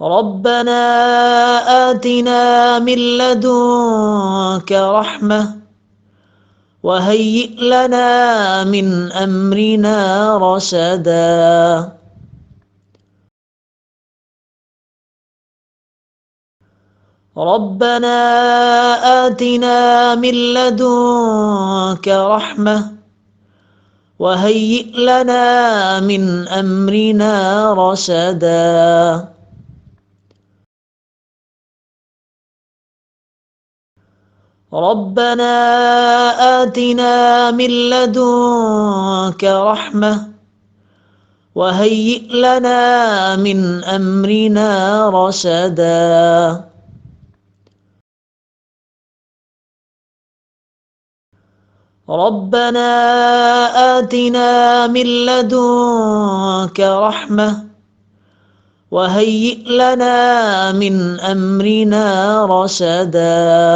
ربنا آتنا من لدنك رحمة وهيئ لنا من أمرنا رشدا. ربنا آتنا من لدنك رحمة وهيئ لنا من أمرنا رشدا. ربنا آتنا من لدنك رحمة وهيئ لنا من أمرنا رشدا. ربنا آتنا من لدنك رحمة وهيئ لنا من أمرنا رشدا.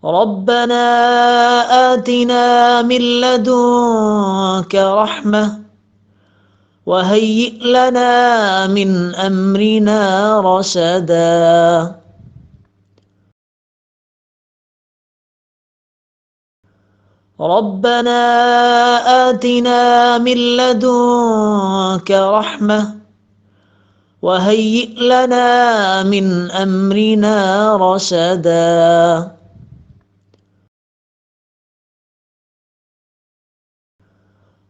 ربنا آتنا من لدنك رحمة وهيئ لنا من أمرنا رشدا. ربنا آتنا من لدنك رحمة وهيئ لنا من أمرنا رشدا.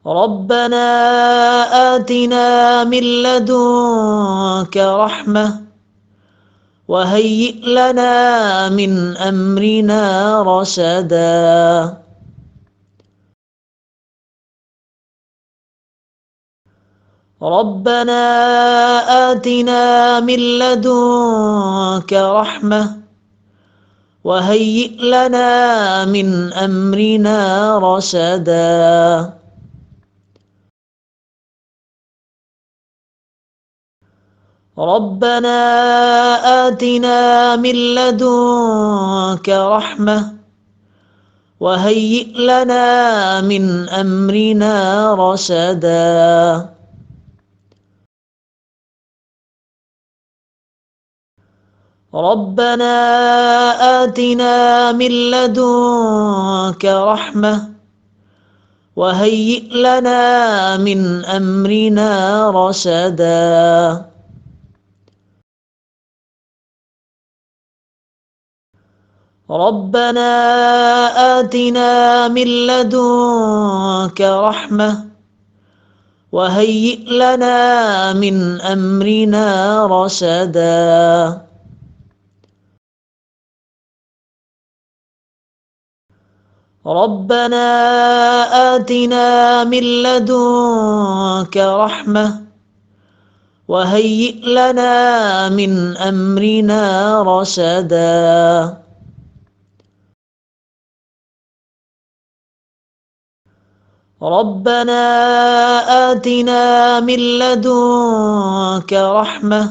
ربنا آتنا من لدنك رحمة وهيئ لنا من أمرنا رشدا. ربنا آتنا من لدنك رحمة وهيئ لنا من أمرنا رشدا. ربنا آتنا من لدنك رحمة وهيئ لنا من أمرنا رشدا. ربنا آتنا من لدنك رحمة وهيئ لنا من أمرنا رشدا. ربنا آتنا من لدنك رحمة وهيئ لنا من أمرنا رشدا. ربنا آتنا من لدنك رحمة وهيئ لنا من أمرنا رشدا. ربنا آتنا من لدنك رحمة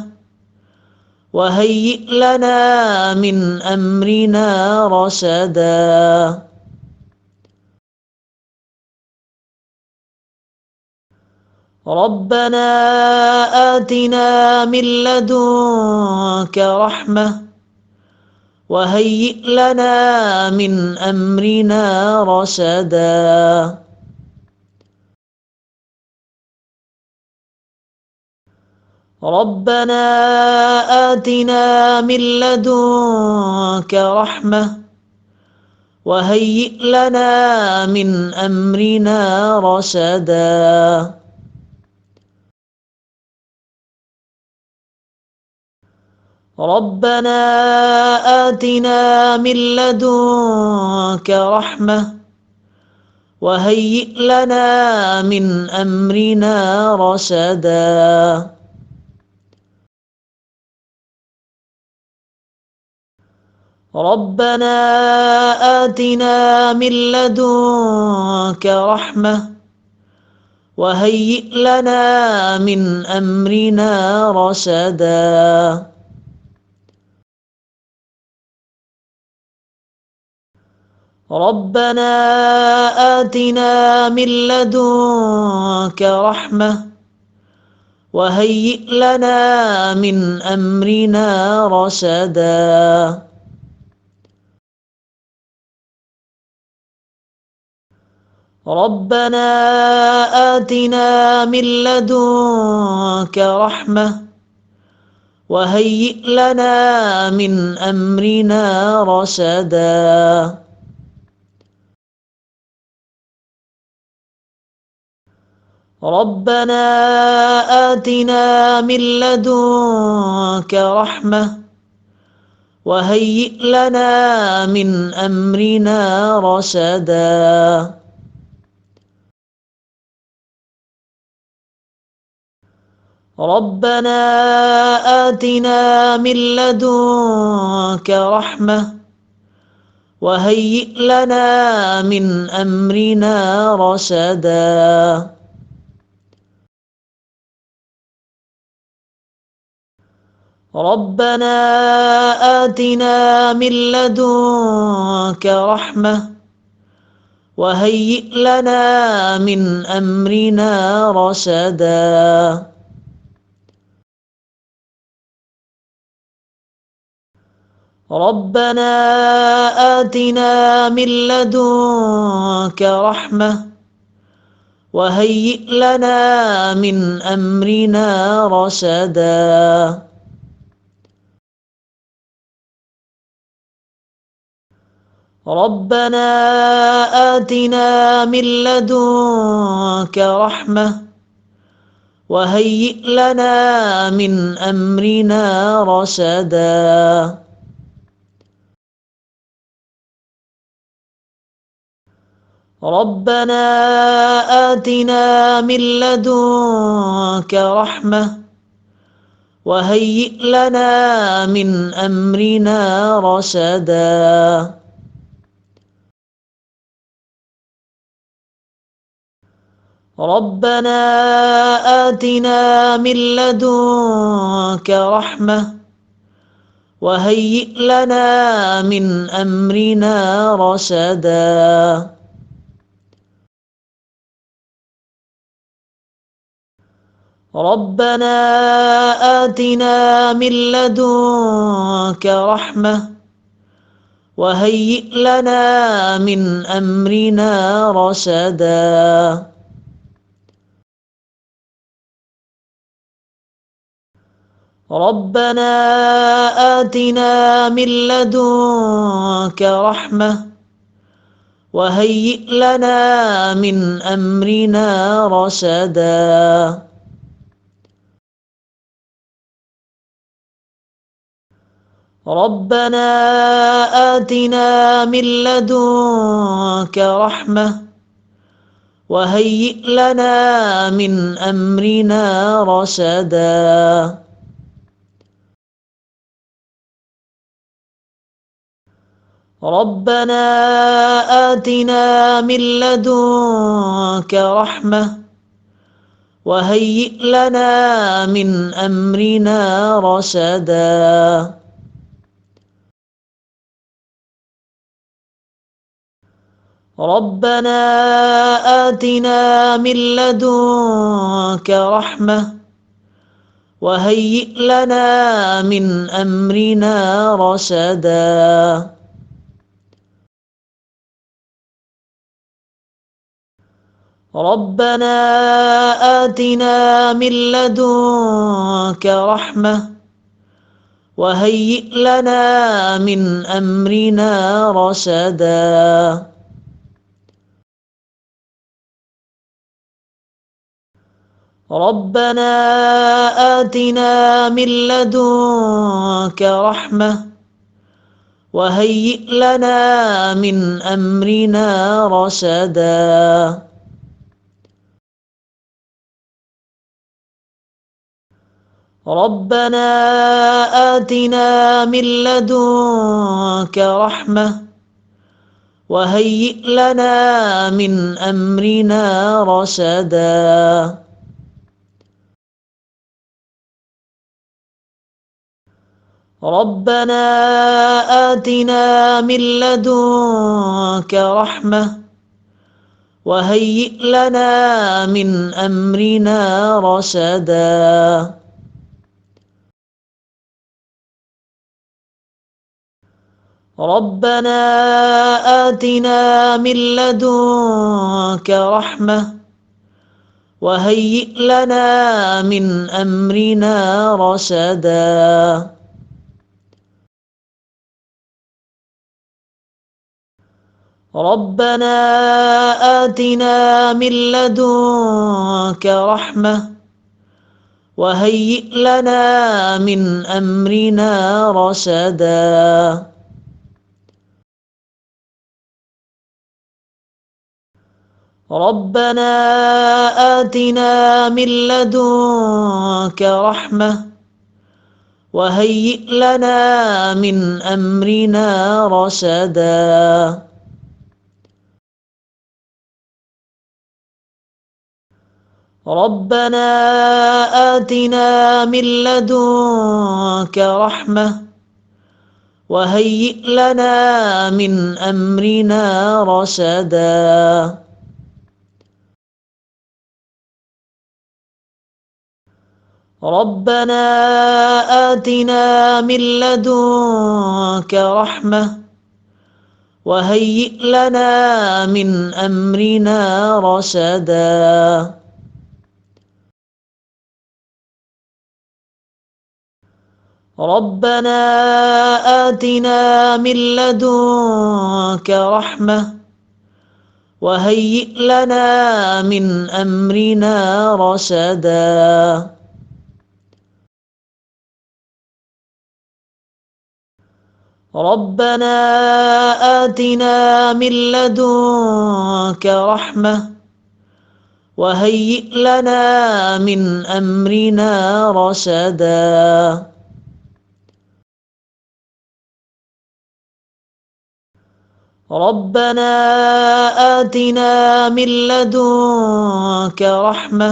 وهيئ لنا من أمرنا رشدا. ربنا آتنا من لدنك رحمة وهيئ لنا من أمرنا رشدا. ربنا آتنا من لدنك رحمة وهيئ لنا من أمرنا رشدا. ربنا آتنا من لدنك رحمة وهيئ لنا من أمرنا رشدا. ربنا آتنا من لدنك رحمة وهيئ لنا من أمرنا رشدا. ربنا آتنا من لدنك رحمة وهيئ لنا من أمرنا رشدا ربنا آتنا من لدنك رحمة وهيئ لنا من أمرنا رشدا ربنا آتنا من لدنك رحمة وهيئ لنا من أمرنا رشدا ربنا آتنا من لدنك رحمة وهيئ لنا من أمرنا رشدا ربنا آتنا من لدنك رحمة وهيئ لنا من أمرنا رشدا ربنا آتنا من لدنك رحمة وهيئ لنا من أمرنا رشدا ربنا آتنا من لدنك رحمة وهيئ لنا من أمرنا رشدا ربنا آتنا من لدنك رحمة وهيئ لنا من أمرنا رشدا ربنا آتنا من لدنك رحمة وهيئ لنا من أمرنا رشدا ربنا آتنا من لدنك رحمة وهيئ لنا من أمرنا رشدا ربنا آتنا من لدنك رحمة وهيئ لنا من أمرنا رشدا ربنا آتنا من لدنك رحمة وهيئ لنا من أمرنا رشدا ربنا آتنا من لدنك رحمة وهيئ لنا من أمرنا رشدا ربنا آتنا من لدنك رحمة وهيئ لنا من أمرنا رشدا ربنا آتنا من لدنك رحمة وهيئ لنا من أمرنا رشدا ربنا آتنا من لدنك رحمة وهيئ لنا من أمرنا رشدا ربنا آتنا من لدنك رحمة وهيئ لنا من أمرنا رشدا ربنا آتنا من لدنك رحمة وهيئ لنا من أمرنا رشدا ربنا آتنا من لدنك رحمة وهيئ لنا من أمرنا رشدا ربنا آتنا من لدنك رحمة وهيئ لنا من أمرنا رشدا ربنا آتنا من لدنك رحمة وهيئ لنا من أمرنا رشدا ربنا آتنا من لدنك رحمة وهيئ لنا من أمرنا رشدا ربنا آتنا من لدنك رحمة وهيئ لنا من أمرنا رشدا ربنا آتنا من لدنك رحمة وهيئ لنا من أمرنا رشدا ربنا آتنا من لدنك رحمة وهيئ لنا من أمرنا رشدا ربنا آتنا من لدنك رحمة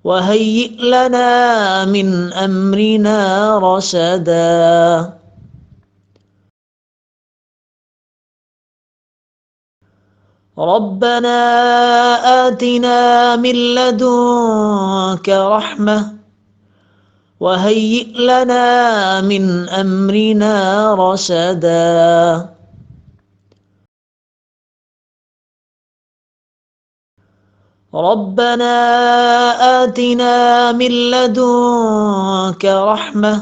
وهيئ لنا من أمرنا رشدا ربنا آتنا من لدنك رحمة وهيئ لنا من أمرنا رشدا ربنا آتنا من لدنك رحمة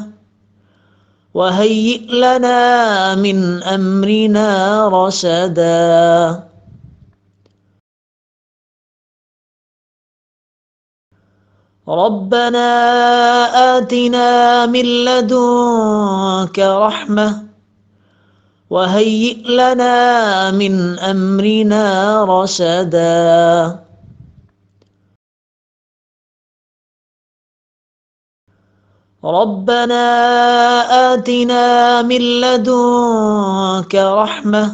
وهيئ لنا من أمرنا رشدا ربنا آتنا من لدنك رحمة وهيئ لنا من أمرنا رشدا ربنا آتنا من لدنك رحمة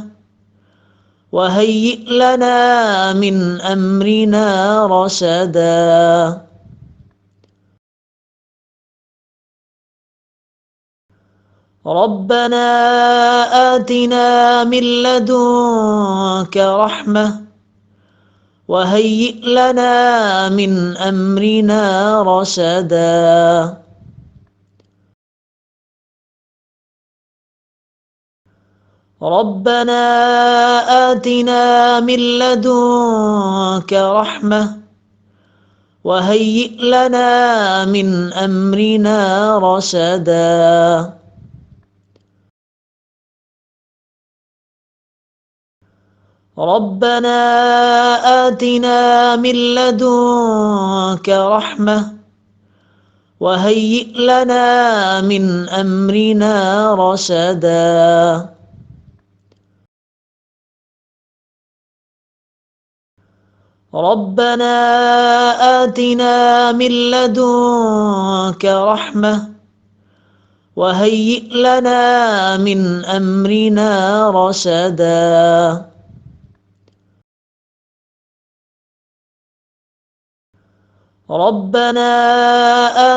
وهيئ لنا من أمرنا رشدا ربنا آتنا من لدنك رحمة وهيئ لنا من أمرنا رشدا ربنا آتنا من لدنك رحمة وهيئ لنا من أمرنا رشدا ربنا آتنا من لدنك رحمة وهيئ لنا من أمرنا رشدا ربنا آتنا من لدنك رحمة وهيئ لنا من أمرنا رشدا ربنا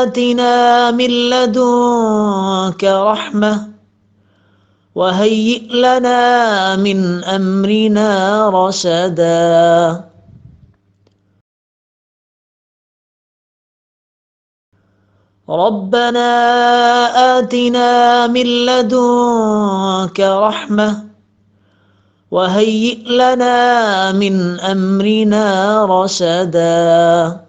آتنا من لدنك رحمة وهيئ لنا من أمرنا رشدا ربنا آتنا من لدنك رحمة وهيئ لنا من أمرنا رشدا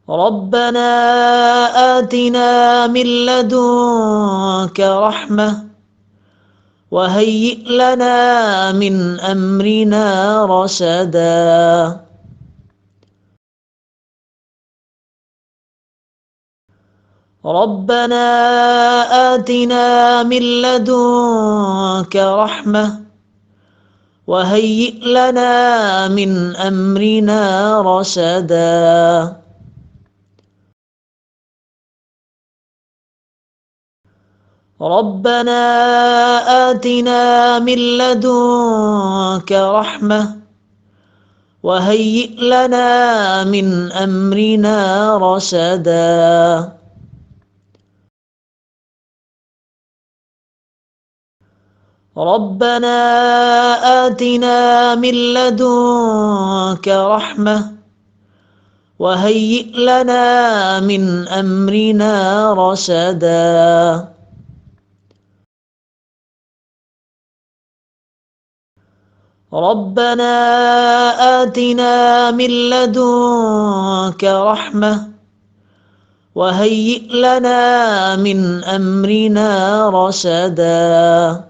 ربنا آتنا من لدنك رحمة وهيئ لنا من أمرنا رشدا ربنا آتنا من لدنك رحمة وهيئ لنا من أمرنا رشدا ربنا آتنا من لدنك رحمة وهيئ لنا من أمرنا رشدا ربنا آتنا من لدنك رحمة وهيئ لنا من أمرنا رشدا ربنا آتنا من لدنك رحمة وهيئ لنا من أمرنا رشدا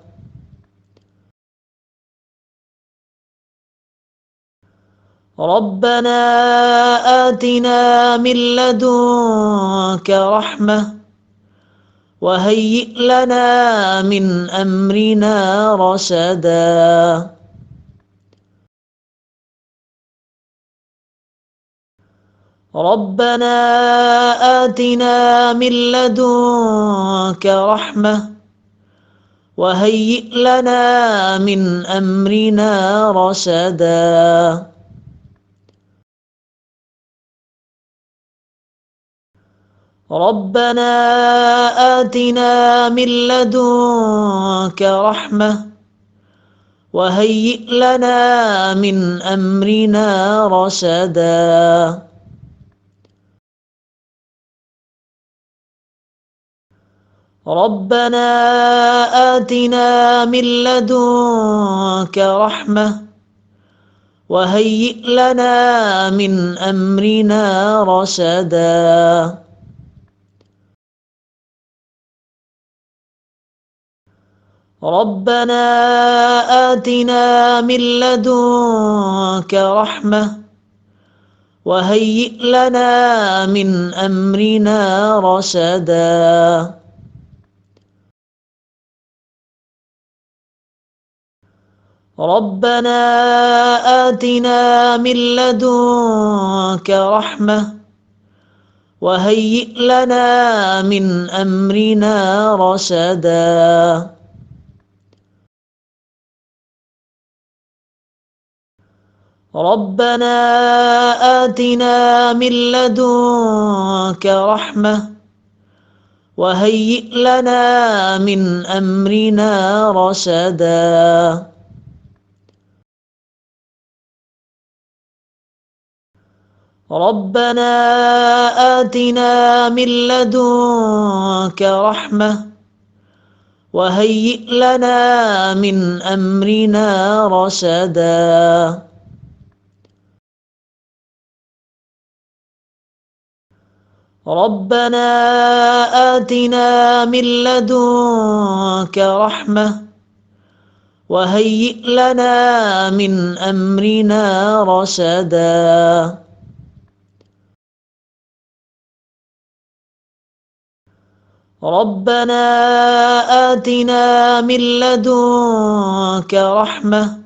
ربنا آتنا من لدنك رحمة وهيئ لنا من أمرنا رشدا ربنا آتنا من لدنك رحمة وهيئ لنا من أمرنا رشدا ربنا آتنا من لدنك رحمة وهيئ لنا من أمرنا رشدا ربنا آتنا من لدنك رحمة وهيئ لنا من أمرنا رشدا ربنا آتنا من لدنك رحمة وهيئ لنا من أمرنا رشدا ربنا آتنا من لدنك رحمة وهيئ لنا من أمرنا رشدا ربنا آتنا من لدنك رحمة وهيئ لنا من أمرنا رشدا ربنا آتنا من لدنك رحمة وهيئ لنا من أمرنا رشدا ربنا آتنا من لدنك رحمة وهيئ لنا من أمرنا رشدا ربنا آتنا من لدنك رحمة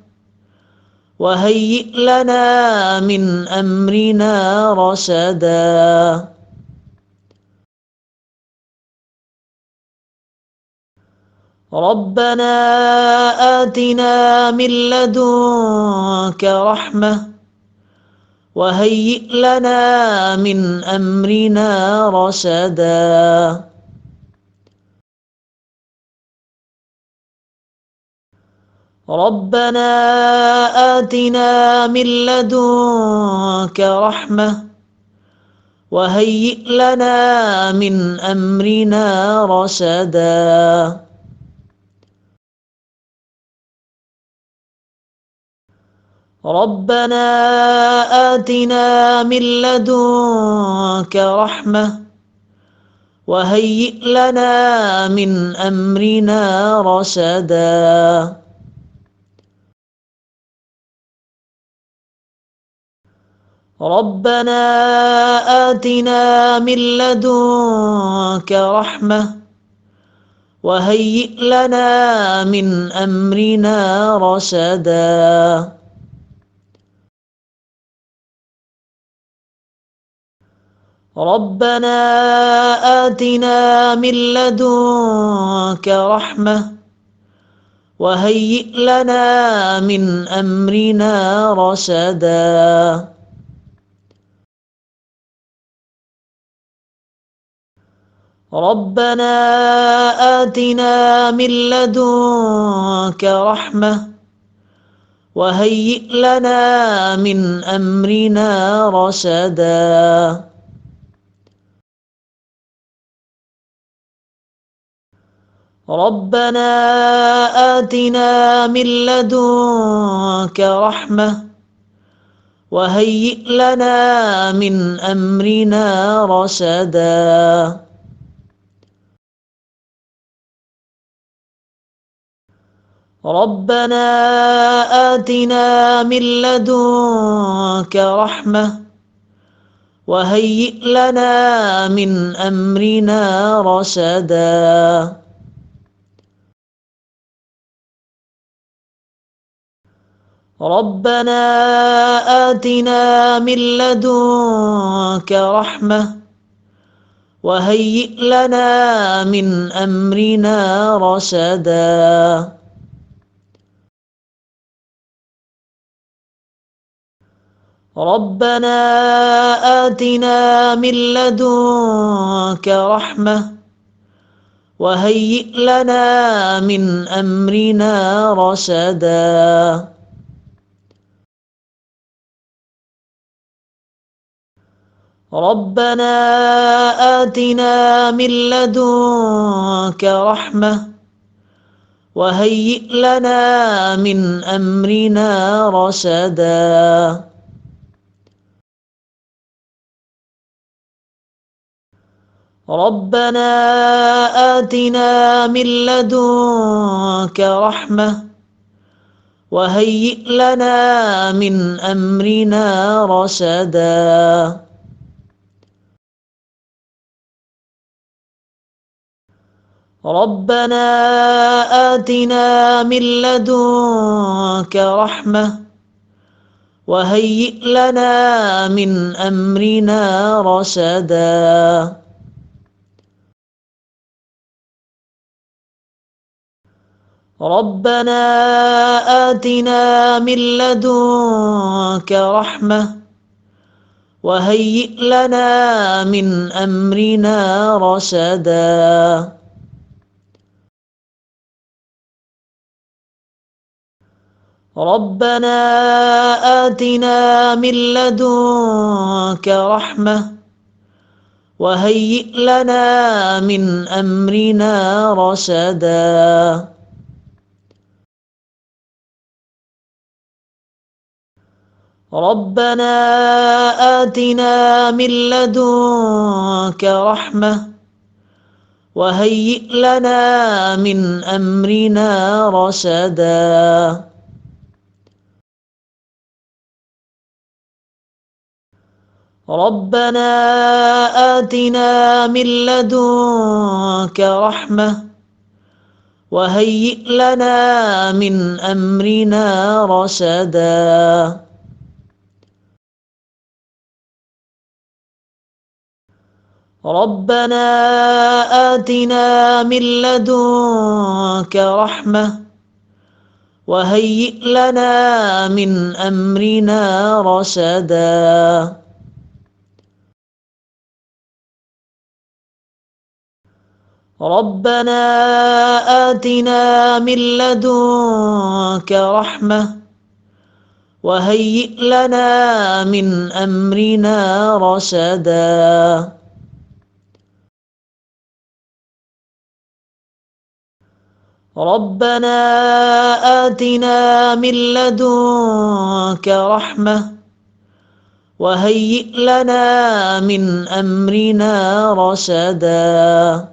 وهيئ لنا من أمرنا رشدا ربنا آتنا من لدنك رحمة وهيئ لنا من أمرنا رشدا ربنا آتنا من لدنك رحمة وهيئ لنا من أمرنا رشدا ربنا آتنا من لدنك رحمة وهيئ لنا من أمرنا رشدا ربنا آتنا من لدنك رحمة وهيئ لنا من أمرنا رشدا ربنا آتنا من لدنك رحمة وهيئ لنا من أمرنا رشدا ربنا آتنا من لدنك رحمة وهيئ لنا من أمرنا رشدا ربنا آتنا من لدنك رحمة وهيئ لنا من أمرنا رشدا ربنا آتنا من لدنك رحمة وهيئ لنا من أمرنا رشدا ربنا آتنا من لدنك رحمة وهيئ لنا من أمرنا رشدا ربنا آتنا من لدنك رحمة وهيئ لنا من أمرنا رشدا ربنا آتنا من لدنك رحمة وهيئ لنا من أمرنا رشدا ربنا آتنا من لدنك رحمة وهيئ لنا من أمرنا رشدا ربنا آتنا من لدنك رحمة وهيئ لنا من أمرنا رشدا ربنا آتنا من لدنك رحمة وهيئ لنا من أمرنا رشدا ربنا آتنا من لدنك رحمة وهيئ لنا من أمرنا رشدا ربنا آتنا من لدنك رحمة وهيئ لنا من أمرنا رشدا ربنا آتنا من لدنك رحمة وهيئ لنا من أمرنا رشدا ربنا آتنا من لدنك رحمة وهيئ لنا من أمرنا رشدا ربنا آتنا من لدنك رحمة وهيئ لنا من أمرنا رشدا ربنا آتنا من لدنك رحمة وهيئ لنا من أمرنا رشدا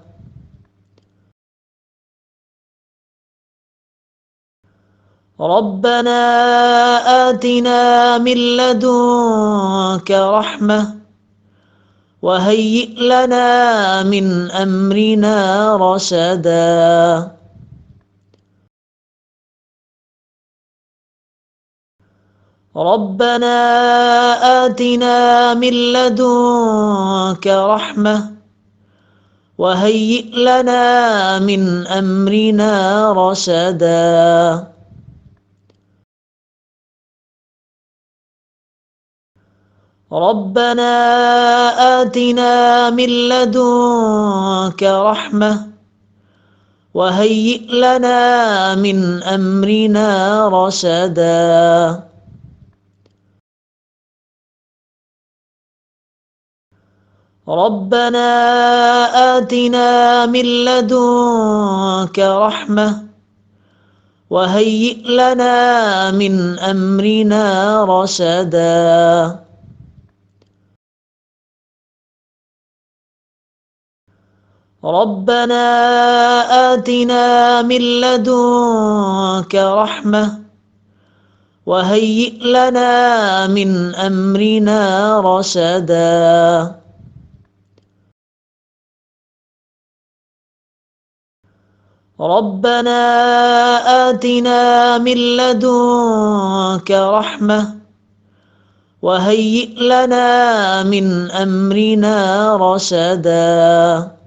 ربنا آتنا من لدنك رحمة وهيئ لنا من أمرنا رشدا ربنا آتنا من لدنك رحمة وهيئ لنا من أمرنا رشدا ربنا آتنا من لدنك رحمة وهيئ لنا من أمرنا رشدا ربنا آتنا من لدنك رحمة وهيئ لنا من أمرنا رشدا ربنا آتنا من لدنك رحمة وهيئ لنا من أمرنا رشدا ربنا آتنا من لدنك رحمة وهيئ لنا من أمرنا رشدا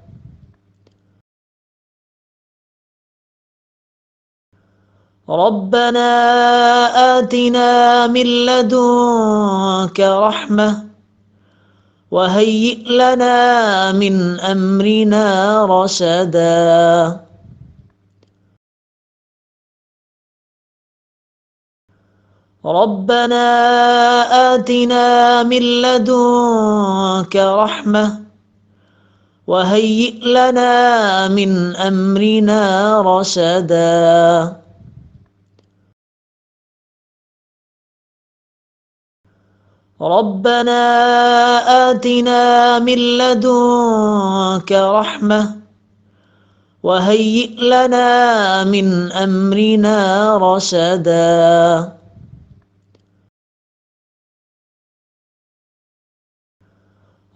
ربنا آتنا من لدنك رحمة وهيئ لنا من أمرنا رشدا ربنا آتنا من لدنك رحمة وهيئ لنا من أمرنا رشدا ربنا آتنا من لدنك رحمة وهيئ لنا من أمرنا رشدا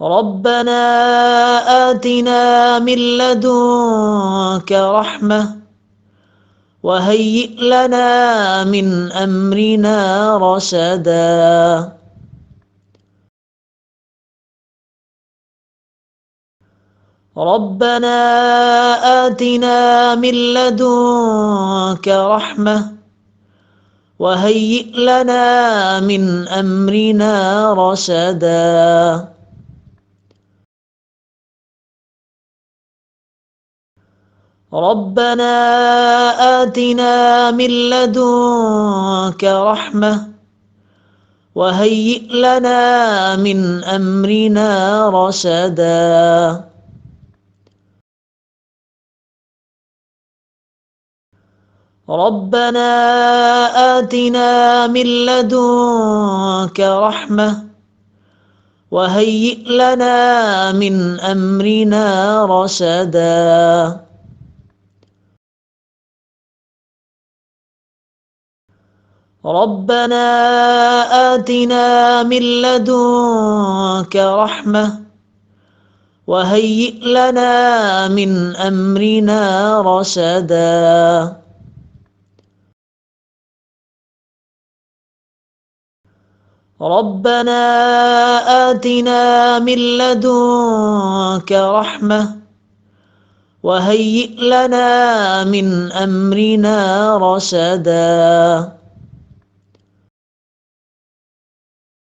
ربنا آتنا من لدنك رحمة وهيئ لنا من أمرنا رشدا ربنا آتنا من لدنك رحمة وهيئ لنا من أمرنا رشدا ربنا آتنا من لدنك رحمة وهيئ لنا من أمرنا رشدا ربنا آتنا من لدنك رحمة وهيئ لنا من أمرنا رشدا ربنا آتنا من لدنك رحمة وهيئ لنا من أمرنا رشدا ربنا آتنا من لدنك رحمة وهيئ لنا من أمرنا رشدا